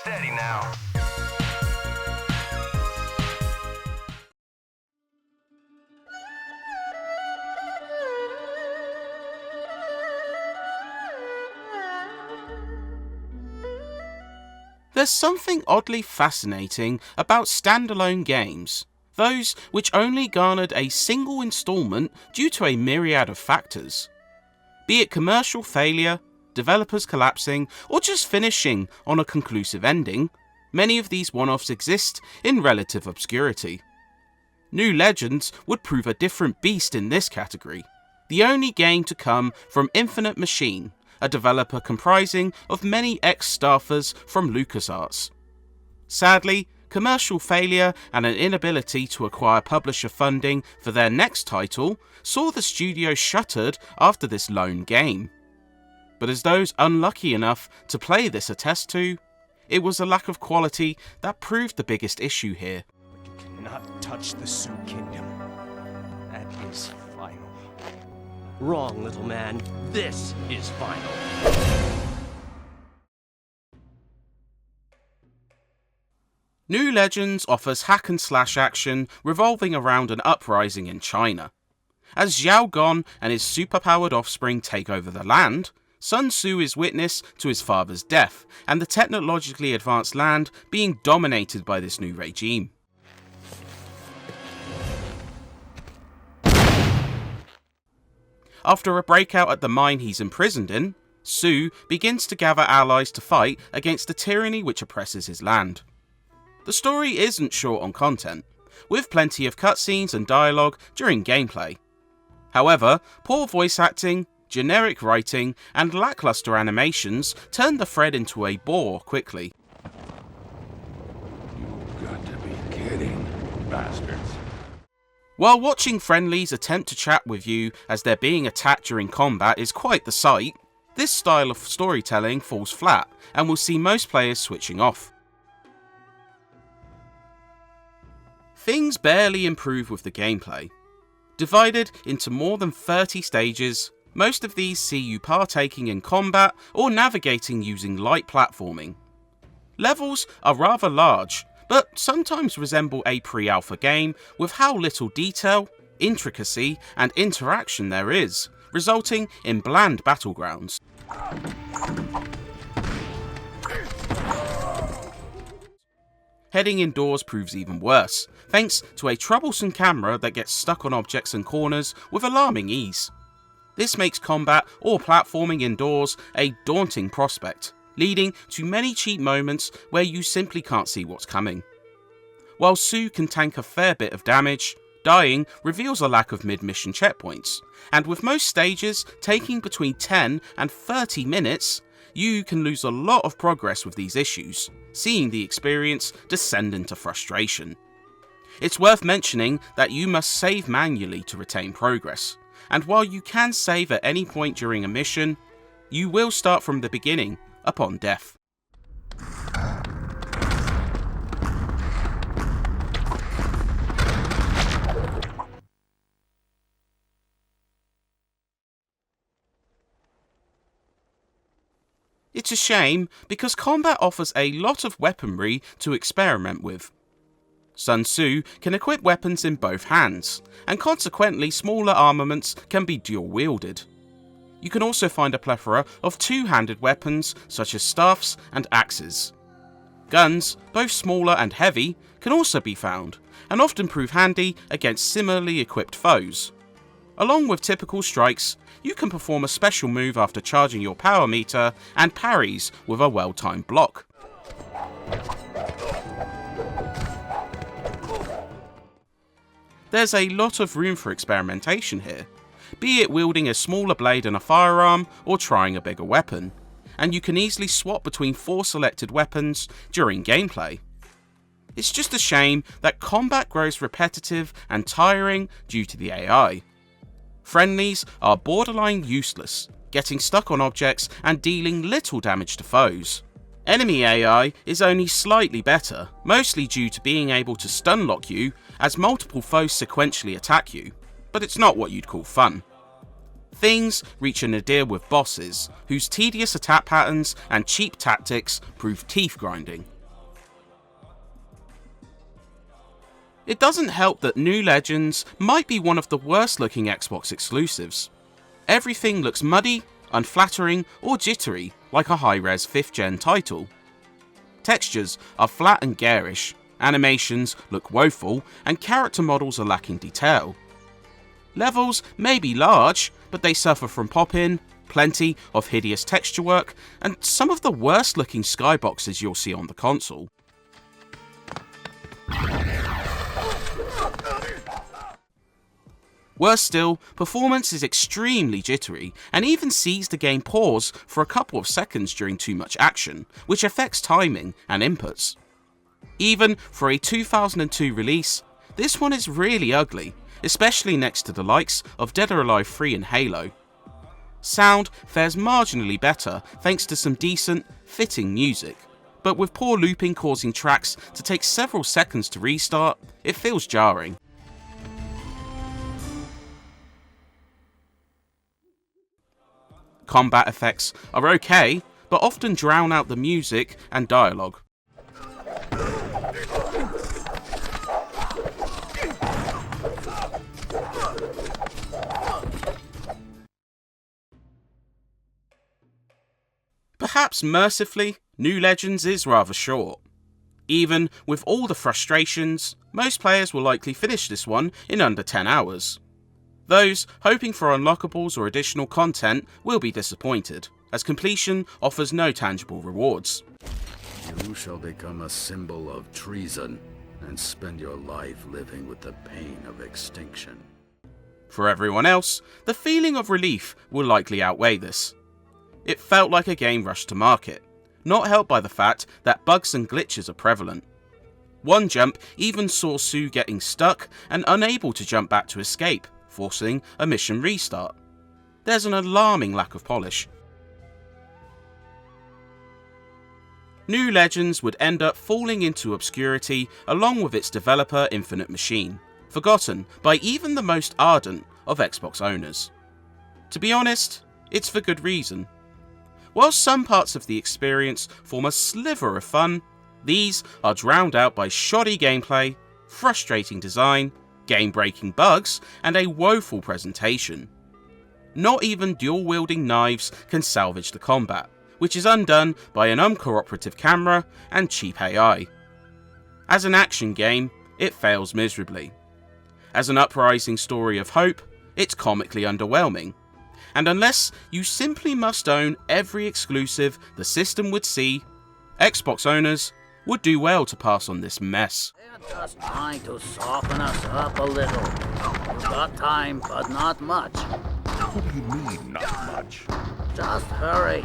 Steady now. There's something oddly fascinating about standalone games, those which only garnered a single installment due to a myriad of factors. Be it commercial failure, developers collapsing, or just finishing on a conclusive ending, many of these one-offs exist in relative obscurity. New Legends would prove a different beast in this category, the only game to come from Infinite Machine, a developer comprising of many ex-staffers from LucasArts. Sadly, commercial failure and an inability to acquire publisher funding for their next title saw the studio shuttered after this lone game. But as those unlucky enough to play this attest to, it was a lack of quality that proved the biggest issue here. You cannot touch the Sioux Kingdom. That is final. Wrong, little man. This is final. New Legends offers hack-and-slash action revolving around an uprising in China. As Xiao Gon and his superpowered offspring take over the land, Sun Tzu is witness to his father's death and the technologically advanced land being dominated by this new regime. After a breakout at the mine he's imprisoned in, Tzu begins to gather allies to fight against the tyranny which oppresses his land. The story isn't short on content, with plenty of cutscenes and dialogue during gameplay. However, poor voice acting, generic writing, and lackluster animations turn the thread into a bore quickly. You've got to be kidding, bastards. While watching friendlies attempt to chat with you as they're being attacked during combat is quite the sight, this style of storytelling falls flat and will see most players switching off. Things barely improve with the gameplay. Divided into more than 30 stages, most of these see you partaking in combat or navigating using light platforming. Levels are rather large, but sometimes resemble a pre-alpha game with how little detail, intricacy, and interaction there is, resulting in bland battlegrounds. Heading indoors proves even worse, thanks to a troublesome camera that gets stuck on objects and corners with alarming ease. This makes combat or platforming indoors a daunting prospect, leading to many cheap moments where you simply can't see what's coming. While Tzu can tank a fair bit of damage, dying reveals a lack of mid-mission checkpoints, and with most stages taking between 10 and 30 minutes, you can lose a lot of progress with these issues, seeing the experience descend into frustration. It's worth mentioning that you must save manually to retain progress, and while you can save at any point during a mission, you will start from the beginning upon death. It's a shame because combat offers a lot of weaponry to experiment with. Sun Tzu can equip weapons in both hands, and consequently smaller armaments can be dual-wielded. You can also find a plethora of two-handed weapons such as staffs and axes. Guns, both smaller and heavy, can also be found, and often prove handy against similarly equipped foes. Along with typical strikes, you can perform a special move after charging your power meter and parries with a well-timed block. There's a lot of room for experimentation here, be it wielding a smaller blade and a firearm or trying a bigger weapon, and you can easily swap between 4 selected weapons during gameplay. It's just a shame that combat grows repetitive and tiring due to the AI. Friendlies are borderline useless, getting stuck on objects and dealing little damage to foes. Enemy AI is only slightly better, mostly due to being able to stun lock you as multiple foes sequentially attack you, but it's not what you'd call fun. things reach a nadir with bosses, whose tedious attack patterns and cheap tactics prove teeth-grinding. It doesn't help that New Legends might be one of the worst looking Xbox exclusives. Everything looks muddy, unflattering, or jittery like a high-res 5th gen title. Textures are flat and garish, animations look woeful, and character models are lacking detail. Levels may be large, but they suffer from pop-in, plenty of hideous texture work, and some of the worst looking skyboxes you'll see on the console. Worse still, performance is extremely jittery and even sees the game pause for a couple of seconds during too much action, which affects timing and inputs. Even for a 2002 release, this one is really ugly, especially next to the likes of Dead or Alive 3 and Halo. Sound fares marginally better thanks to some decent, fitting music, but with poor looping causing tracks to take several seconds to restart, it feels jarring. Combat effects are okay, but often drown out the music and dialogue. Perhaps mercifully, New Legends is rather short. Even with all the frustrations, most players will likely finish this one in under 10 hours. Those hoping for unlockables or additional content will be disappointed, as completion offers no tangible rewards. You shall become a symbol of treason and spend your life living with the pain of extinction. For everyone else, the feeling of relief will likely outweigh this. It felt like a game rushed to market, not helped by the fact that bugs and glitches are prevalent. One jump even saw Sue getting stuck and unable to jump back to escape, forcing a mission restart. There's an alarming lack of polish. New Legends would end up falling into obscurity along with its developer Infinite Machine, forgotten by even the most ardent of Xbox owners. To be honest, it's for good reason. While some parts of the experience form a sliver of fun, these are drowned out by shoddy gameplay, frustrating design, game-breaking bugs, and a woeful presentation. Not even dual-wielding knives can salvage the combat, which is undone by an uncooperative camera and cheap AI. As an action game, it fails miserably. As an uprising story of hope, it's comically underwhelming. And unless you simply must own every exclusive the system would see, Xbox owners would do well to pass on this mess. They're just trying to soften us up a little. We've got time, but not much. What do you mean, not much? Just hurry.